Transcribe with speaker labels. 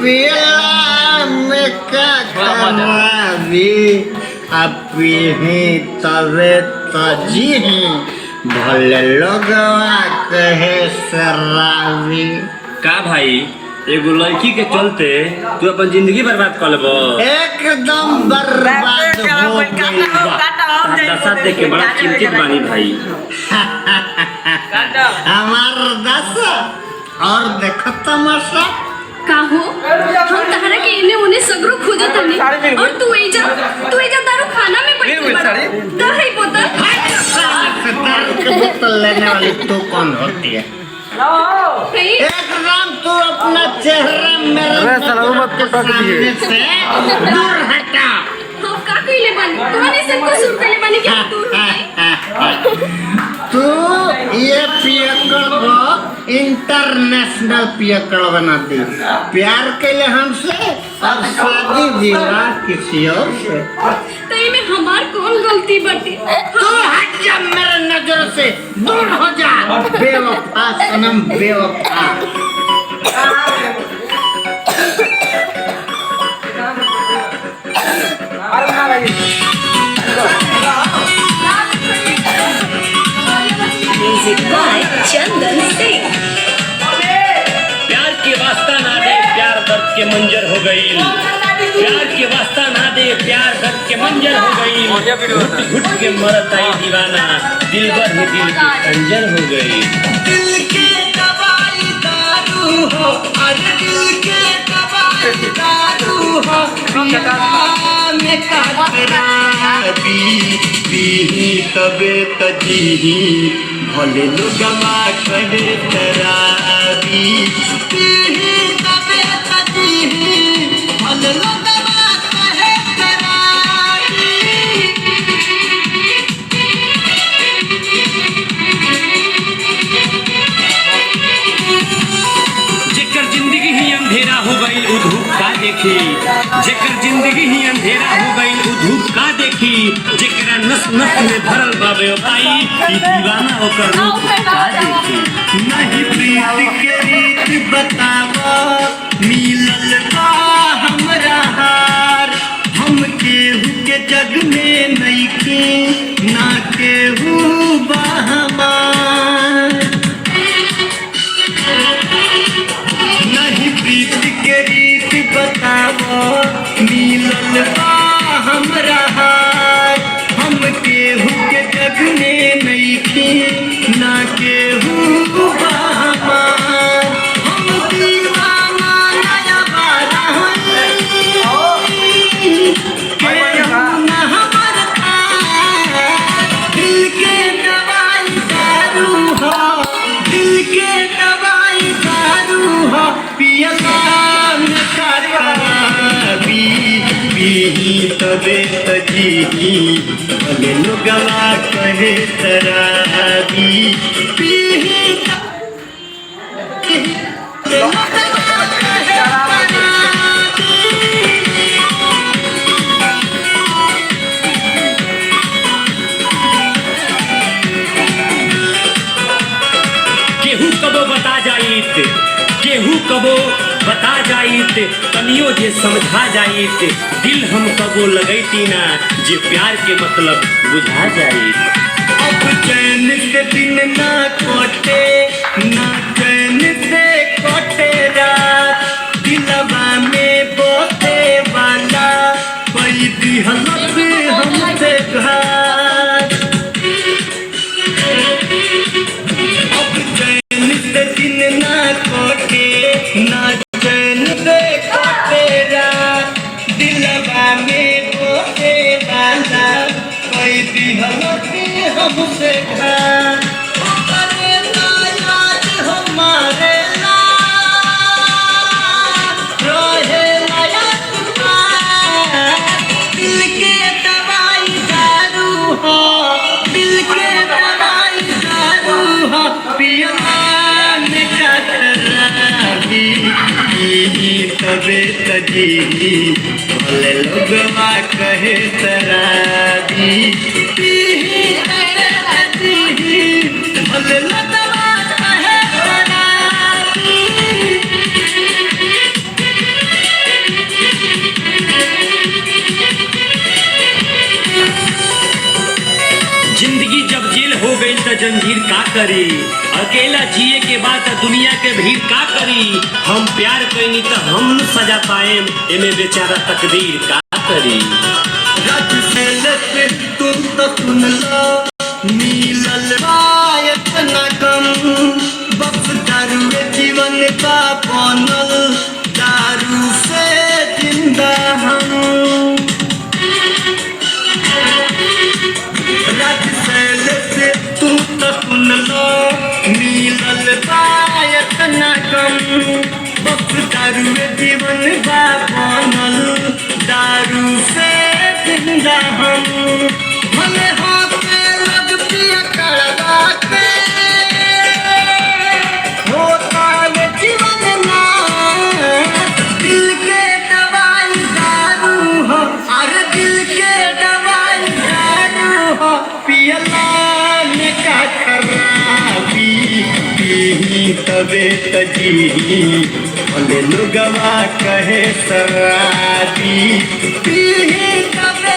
Speaker 1: पियला में का कमावी अपी ही तबे तजी भले लोगवा कहे शराबी।
Speaker 2: का भाई एगो लड़की के चलते तू अपन जिंदगी बर्बाद कर लेबो?
Speaker 1: एकदम बर्बाद हो गई
Speaker 2: दशा देख के बड़ा चिंतित बानी भाई।
Speaker 1: हमार दशा और देखो तमाशा
Speaker 3: काहो हम तहरा के इने उने सगरो खोजत हनी और तू एजा दारू खाना में बैठ बड़ा दही बोतल
Speaker 1: के बोतल लेने वाली तू कौन होती है? एकदम तू अपना चेहरा मेरे सामने से दूर हटा।
Speaker 3: हम का कइले बानी तोहने से कसूर कइले बानी कि दूर
Speaker 1: तू ये पियकड़ को इंटरनेशनल पियकड़ बना दी। प्यार के लिए हमसे और शादी विवाह किसी और से।
Speaker 3: तई में हमार कौन गलती बाटे?
Speaker 1: तू हट जा मेरे नजर से, दूर हो जा बेवफा सनम बेवफा।
Speaker 3: Music by Chandan Singh.
Speaker 2: प्यार के वास्ता ना दे प्यार दर्द के मंजर हो गई। प्यार के वास्ता ना दे प्यार दर्द के मंजर हो गई। घुट के मरत आई दीवाना दिल भर ही दिल की खंजर हो गई।
Speaker 1: दिल के दवाई दारू हो, अरे दिल के दवाई दारू हो, में काटराबी पीही तबे तजीही भले लोगवा कहे तराबी। पीही तबे तजीही भले लोगवा कहे तराबी।
Speaker 2: जेकर जिंदगी ही अंधेरा हो गई उ धूप का देखी। जेकर जिंदगी ही अंधेरा हो गई उ धूप का देखी। जेकरा नस नस में भरल बाबे पाई ई दीवाना होकर रूप का देखी।
Speaker 1: नहीं प्रीत के रीत बतावा मिलल बा हमरा हार। हम केहू के जग में नइखे ना केहू बा हमार। नहीं प्रीत के रीत बतावा मिलल बा हमरा हार। हम केहू के जग में नइखे ना केहू बा हमार। हम दीवाना नया बारा होई केहू ना हमर खार। दिल के दवाई दारू हो, दिल के दवाई दारू हो, पियला में काटराबी पीही तबे तजीही भले लोगवा कहे तराबी। पीही तबे लोगवा कहे तराबी।
Speaker 2: केहू कबो बता जाइत, केहू कबो बता जाइत, तनियो जे समझा जाइत। दिल हम कबो लगैती ना जे प्यार के मतलब बुझा जाइत।
Speaker 1: अब चैन से दिन ना कटे ना चैन से कटे रात। दिलवा में बोते वाला कोई दिहलत हमसे घात। अब चैन से दिन ना कटे ना चैन से कटे रात। दिलवा में बोते वाला कोई दिहलत हमसे घात। अरे याद हमारे ला रहे लायक बात। दिल के दवाई दारू हो, दिल के दवाई दारू हो, पियला में काटराबी पीही तबे तजीही भले लोगवा कहे तराबी। पीही तबे तजीही भले लोगवा कहे तराबी।
Speaker 2: जंजीर का करी, अकेला जिए के बाद दुनिया के भीड़ का करी। हम प्यार कईनी तो हम न सजा पाएम, एमे बेचारा तकदीर का करी।
Speaker 4: रज से लेते तुम तो सुन लो, मिलल बायत न कम, बस दारू जीवन का बनल, दारू से जिंदा हम। रज से लेते तुम तो सुन लो, मिलल बायत न कम, बस दारू जीवन का बनल, दारू से जिंदा हम। भले हाथ में लग पिया कड़वा के, होता है जीवन ना, दिल के दवाई दारू हो, अरे दिल के दवाई दारू हो, पियला में का खराबी, पी तबे तजी, भले लोगवा कहे शराबी, पी तबे